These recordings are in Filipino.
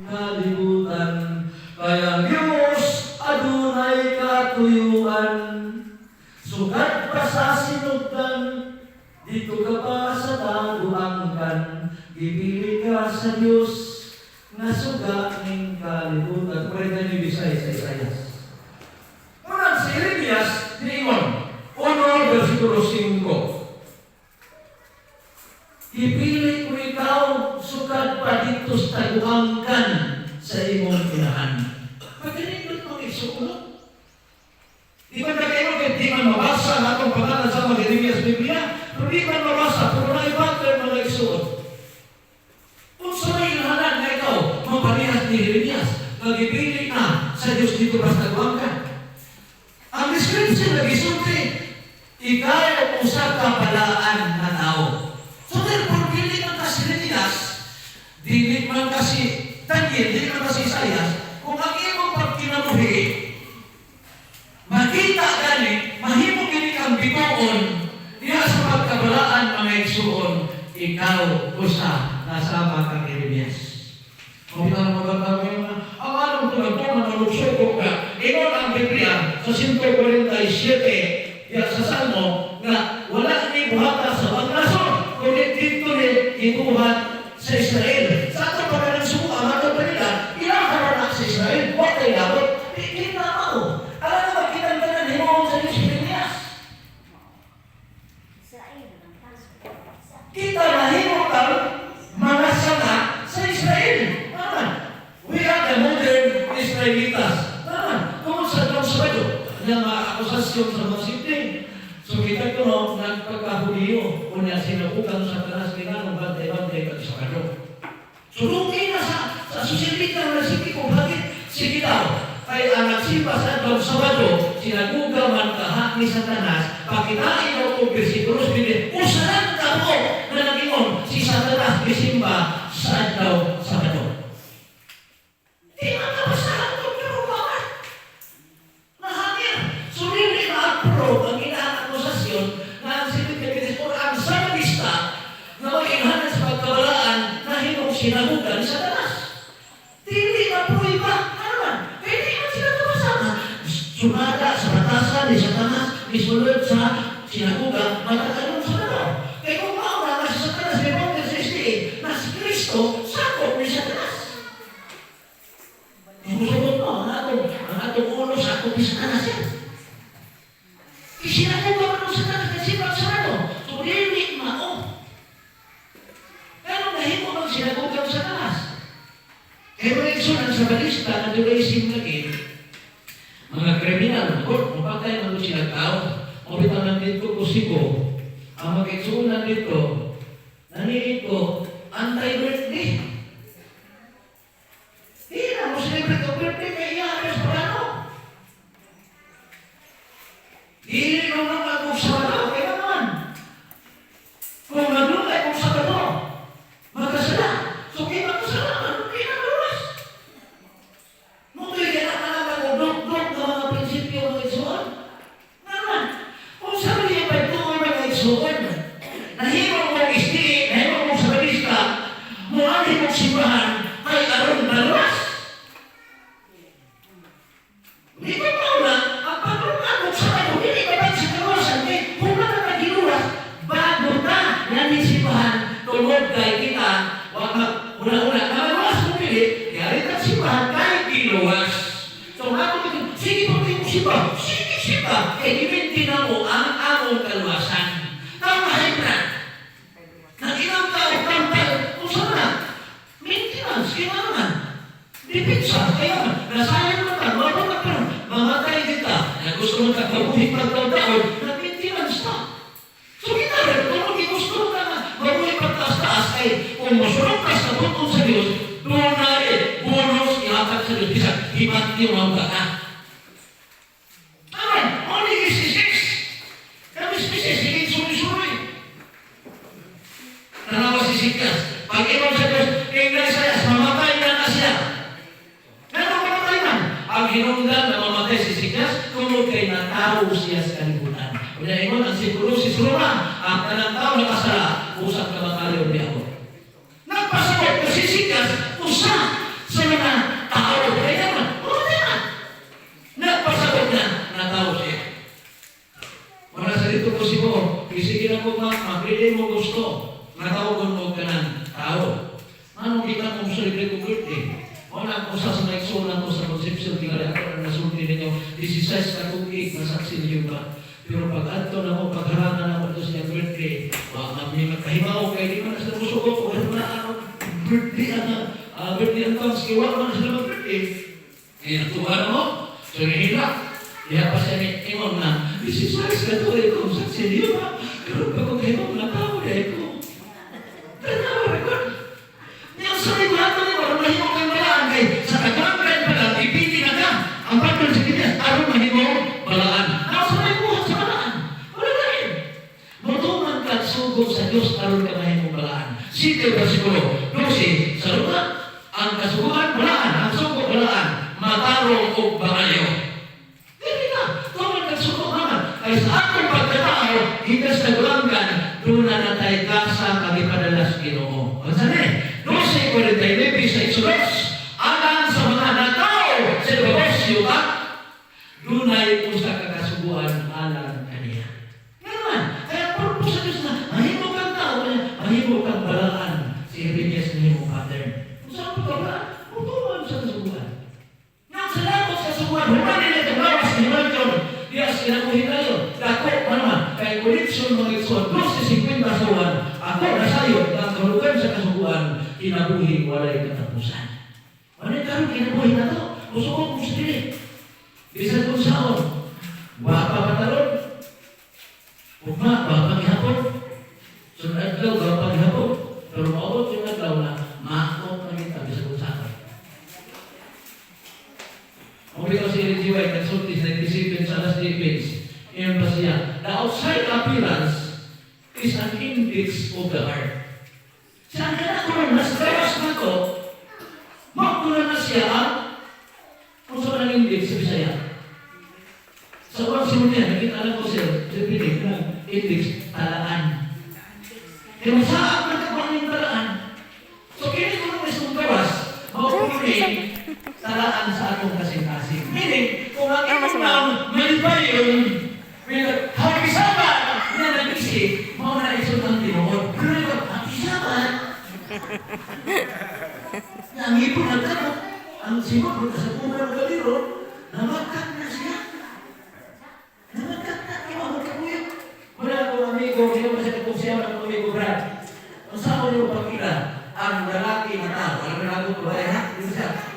kalibutan. Kaya Diyos adunay katuyuan, sukat pa sa sinugdan, dito ka pa sa taguangkan, ibili ka sa Diyos, na suga ning kalibutan. Pwede niyo Bisaya sa Isayas. Unang si Jeremias, niingon, 1 versikulo 5. Ipili ko ikaw, sukat pa dito sa taguangkan sa imong inahan. Pagkanin ko isuko. Di ba kayo di man mabasa ang atong pangalan sa mga Jeremias Biblia? Pero di man mabasa, pero na-ibatter mga isuot. Kung sa may inahanan na ikaw, maparihas ni Jeremias, nag-ipili na sa Diyos dito basta taguangkan. Ang description na gisulti, ikaw usa ka palaan na tao. So therefore, dili man kasi Jeremias, dili man kasi Daniel, dili man kasi Isaias, kung ang imong pagkinabuhi, makita gani, mahimo gini kang bituon, diha sa pagkabalaan mga igsuon, ikaw usa kasama kang Jeremias. Kung kita na magandang yung ang anong tulagpungan na lugsoko ka, ingon ang Biblia sa 147, ya sa Salmo, nga wala ni buhata sa paglason, kundi dito ni ibuhat sa Israel. Sa ato pa ng suko, ang ato pa nila, ilang haranak sa Israel, huwag kayo labot, hindi na ako. Alam na magkinantanan ni mo sa Jeremias. Kita nahimo kang mga sana sa Israel. We are the modern Israelitas. Kung sa Diyos ba ito, ang mga akusasyon sa mga sitting. So kita ko no, nagpagkahuliyo, kung niya sinabukan sa tanas kinanong bantay-bantay pati sa kanyo. So lungkin na sa susilita na sige kung bakit sige daw. Kaya ang nagsimba sa Diyos Sabado, sinagugaman kaha ni Satanas, pakitain o kung versikulos bilin, usalan ka po na nag-ingon si Satanas isimba sa Diyos Sabado. Di man kapasahan ito, pero bakit? Nahangin. So really na-approve ang ina-akusasyon na ang sinipitilis o ang sanalista na mag-inhanan sa pagkabalaan na hinong sinagugan ni Satanas. Dili na-approve ba? Sumada sa batasan ni Satanas, isulod sa sinaguga, matatanong sa tao. Kaya kung mauna na si Satanas, may mga kasi na si Kristo, sakop ni Satanas. Imusunod mo, ang atong ulo, sakop ni Satanas yan. Isinaguga mo ng Satanas, kasi magsarado. So, hindi mao. Pero nahimo bang sinaguga ng Satanas? Kaya mga isunan sa balista, na dulaysin lagi, mga kriminal, mapatay na sila tao. O bitang nandito ko sigo, ang mag-igsunan dito, nanito, anti-birthday. Hindi na mo celebrate o birthday kaya iyares pa ano. Hindi mo na mag-usara, kaya naman. Kung nagulay kung sa bato, magkasala. So kaya magkasala, ano kaya nagluwas? Mungkin kaya naman mag-blok-blok na mga prinsipyo ng isuan. Naman, kung sabi niya pa ito ay mga isuan, nahimang mong isti, nahimang mong sabalista, muali mong simbahan, ay aron na luwas. Hindi ko mauna, ang paglumakot sa ano, hindi ka ba sa kawasan, kung na ka giluwas, bago na namin simbahan, tulog kay kita, una-una, namaluwas mo pili, yari ka simbahan, kahit giluwas. So, ako ito, sige po kayo simbahan, sige simbahan, iminti na mo ang among kaluwasan. Tama, hybrid. Nang ilang tao, kung saan na, maintenance, kailangan. Di pizza, kaya, nasayang mo ka, mababa ka, mamatay kita, na gusto mo kakabuhin pagtaon, na maintenance na. So, kita rin, kung gusto ka na, mabuhay pagtaas-taas, ay, kung masulong ka sa butong sa Diyos, doon na bonus, ihatak sa Diyos, bisa, himati yung mga ka. Amen, only is 6. Kami species, hindi suri-suri. Nanawa si Sikas, pag-iwan sa Diyos, kaya na Isayas, mamatay na siya. Meron mamatay na. Ang hinungdan na mamatay si Sikas, kung kay natao siya sa kalibutan. Kaya ingon ang siguro si Suruma, ang kanang tao na kasala, usap ka makaliw niya ako. Nagpasabot ko si Sikas, usa sa mga celebrate ko birthday. Wala ko sa naigsunan ko sa conception, tinggali ako na nasulti ninyo, 16 ka tugig, masaksi niyo ba? Pero pag ato na mo, pagharangan na mo ito sa birthday, may magkahimaw kayo, di man na sa musuko ko, wala na birthday ang tawag, skiwa man sila mag-birthday. Kaya natuwa mo, so nahila. Kaya pa siya ingon na, 16 ka tugig, kung saksi niyo ba? Pero pag himaw na tao, dahil ko. Tanawa, record. Yung sabi ko nato niyo, aron mahimong kang balaan kay sa kagangkan pa lang, ipiti na ka. Ang patron sa kanya, aron mahimong balaan. Nasa may buhat sa balaan. Wala na rin. Matuman ka sugod sa Diyos, aron ka mahimong balaan. Sito versikulo 12, sa lupa, ang kasuguan balaan, ang sugod balaan, matarong o bangayo. Dili na, tuman ka sugod naman. Ay sa akong pagkatao, hitas na gulanggan, doon na natay kasa kagipadalas Ginoo. Ang sabi, 12:49 sa Exodus, alang sa mga natao sa negosyo ka, dunay po sa kakasubuan alang kaniya. Ngayon, kaya purpose sa Diyos na mahimo kang tao, mahimo kang balaan. Si Jeremias na himo pattern. Kung saan po ka ba? Putuan sa kasubuan. Nang salamat sa kasubuan, humanin na ito, bawas ni Malcolm. Diyas, kinakuhin tayo. Dako, ano kaya koleksyon mga ito, 12:50 kasubuan, ako nasayo, ang kahulugan sa kasubuan, kinabuhi walay katapusan. Ano karon kinabuhi na to? Musuot mo sa dili. Bisan kung saon, wapa mataron. Ugma, wapa gihapon. Sunod adlaw, wapa gihapon. Pero maabot yung adlaw na maakot na kita bisan kung saon. Ang bitaw si Ellen G. White, nagsulti sa 97 sa last events, iyon pa siya, the outside appearance is an index of the heart. Saan ka na kung mas gawas na ito, makunan na siya ang kung saan ang index sa Bisaya. Sa urang simulian, nakita lang ko siya, sabihin na index, talaan. Kaya masaan na ito ang talaan. So, kaya kung naman isang gawas, makunin talaan sa atong kasing-kasing. Meaning, kung ang itong malibay yung hagisama na nag-isip, mga na isang ang tinoon. Pero hagisama, ang ipon na tanong, ang simot sa bunga ng galiro, namakat na siya. Namakat na, kaya magkakuyo. Wala akong amigo, hindi ko masakit kung siya ng amigo Brad. Ang saan mo pagkila, ang lalaki na tao, alam na ako ba ha?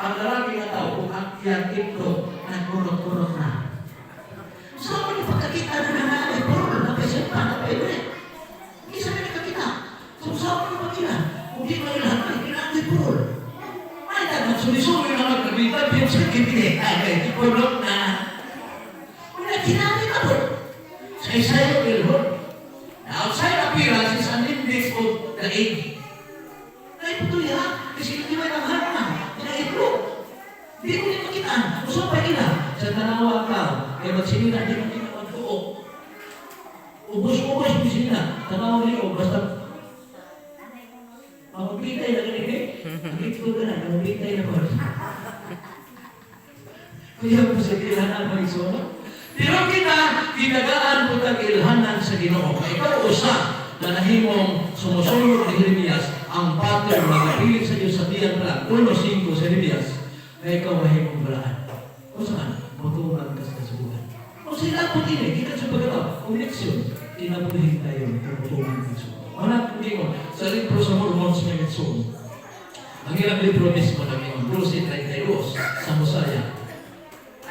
Ang lalaki na tao, kung ang yan ito, nagkurot-kurot na. Saan mo pagkakita na nanay, puro, napasya pa, napaybre. Hindi sa mga nakakita. So saan mo pagkila? Kung di mo ilan, ay kinakit puro. Ay, dapat sulisuli na magkabita, pero sa kipili, ay, pulot na. Wala, kinakit na po. Sa isayo, pilhon. The outside appearance is an index of the age. Ay, patuloy ha? Kasi hindi mo yung harap na-iplo. Hindi ko nito kitaan. Gusto pa ila. Sa tanawa ka, kaya magsimila, hindi mo nito magtuo. Ubus-ubus mo sila. Tanawa niyo, basta magbitay na ganun eh. Ito ka na, magbitay na ba? Kaya mo sa ilhanan mo iso, no? Pero kita, ginagaan po tag-ilhanan sa Ginoo. Ikaw usa na nahimong sumusunod ni Jeremias ang pattern na napilit sa Diyos sa tiyan pala, 1:5 sa Jeremias, na ikaw mahimong balaan. O saan? Matuman ka sa kasubuhan. O sila po din eh, kita sa pagkakaw, koneksyon, tinabuhin tayo, matuman ka sa kasubuhan. Wala po din ko, sa libro sa Mormons may mitsun. Ang ilang libro mismo na ngayon, 12:32 sa Mosiah.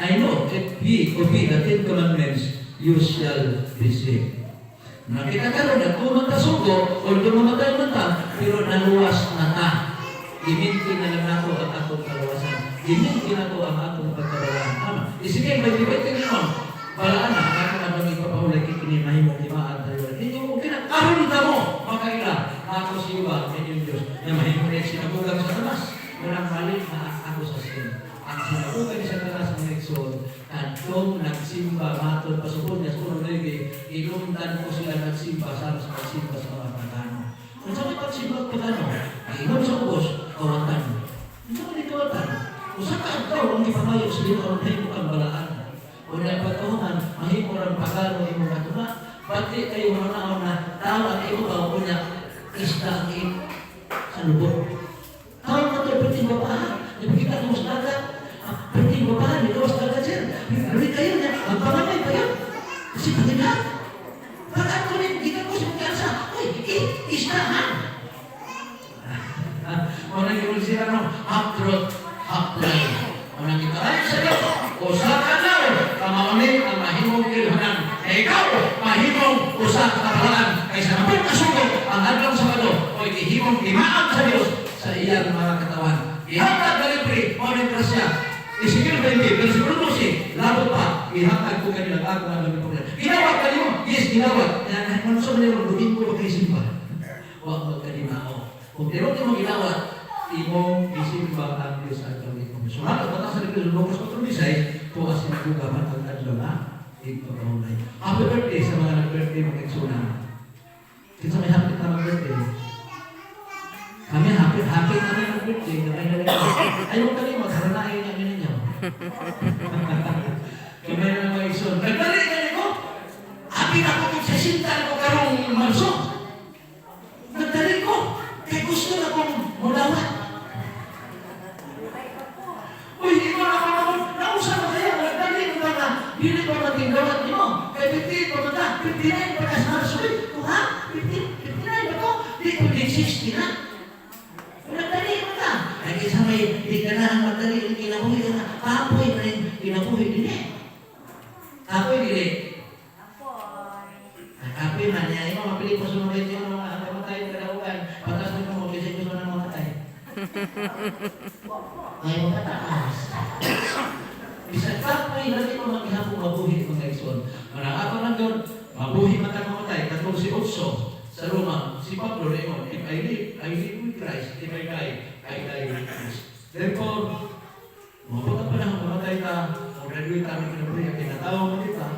I know if ye obey the 10 Commandments, you shall be saved. Nakita ka rin, nagtumang kasugo, o dumamatay man ta, pero naluwas na ta. Iminti na lang ako ang akong kaluwasan. Iminti na ko ang akong pagkabalaan. Tama. Isipin, may dibay ka naman. Balaan na, ako naman ipapahulay kikinimahin mo, limaan tayo. Hindi mo kinakaroon ka mo, makaila. Ako si Iba, inyong Diyos, na mahimulay sinabugang sa tamas. Walang mali na ako sa sin. Ang sinabugan sa tanas ng Exod, at kung nagsimba, matod, pasupon niya, sunod lagi, ilumdan ko sila nagsimba, sa nagsimba sa mga pagano. Kung saan pagsimba at pagano, ilum sa ubos, kawatan. Kung saan hindi kawatan? Kung saan ka ito, ang ipamayo sa dito, ang mahimo kang balaan. Kung nagpatahunan, mahimo ang pagano, imong katuna, pati kayo manaon na, tawag, imo ba, kung niya, isda ang sa lubot. Tawag na ito, hakrot haklay. Ang nakikalayo sa Diyos, usa ka daw, kamaunin ang mahimong ilhanan. Ikaw, mahimong usa ka kabalaan. Kaysa napong kasugod ang adlaw Sabado, o ikihimong imaam sa Diyos sa iyang mga katawan. Ihatag na libre, o ng grasya. Isigil 20, versikulo 12, labot pa, ihatag ko kanila ako ang aming problema. Ginawat ka niyo? Yes, ginawat. Kaya kung sa mga lugin ko, magkaisimba. Huwag magkanimao. Kung tiro mo ginawat, imong isimba ang Diyos at kami. Sulat at batas sa Diyos, Lucas 4:16, po kasi nagugaman ang adlaw na ipagkahulay. Happy birthday sa mga nag-birthday mga igsunan. Kinsa may happy na mag-birthday? Kami happy kami nag-birthday. Ayaw kami magharanain kami ninyo. Kami na mga igsunan. Nagdali ka nito? Happy na ko kung sasintan ko karong Marso. Nagdali ko. Kaya gusto na kong mulawat. Uy, di ba ako nausa na kayo? Nagdali ko na hindi ko maging gawat niyo. Kaya 50 ko na 59 pa na sa Marso. Ha? 59 ba ko? Di ko din 60 na. Nagdali ko na. Ay isa may di ka na ang magdali. Kinabuhi ka na. Kapoy na rin. Kinabuhi din eh. Kapoy din eh. Kapoy man niya. Yung mga pili ko sa mga ito yung mga kamatay na kalaugan. Patas na mo kasi gusto na mamatay. Ayaw ka taas. Bisa kapoy natin mo maghihapong mabuhi kung naison. Manakapa lang doon. Mabuhi man ka mamatay. Katong si Otso sa Roma. Si Pablo na yun. If I live with Christ. If I die with Christ. Therefore, mabagay pa lang mamatay ka. Graduate kami kinabuhi. Ang tinatawag mo kita.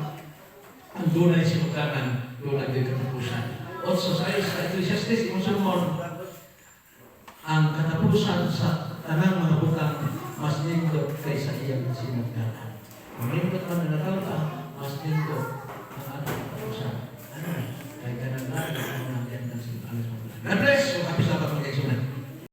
Ang doon ay sinuganan. Doon ay katapusan. Otso sa Ecclesiastes, yung sermon, ang katapusan sa tanang mga butang mas nindot kaysa iyang sinuganan. Kung nindot man na nagaw ka, mas nindot ang ating katapusan. Ano? Kaya ganang lang ang nandiyan ng sinuganan. God bless. Happy Sabbath.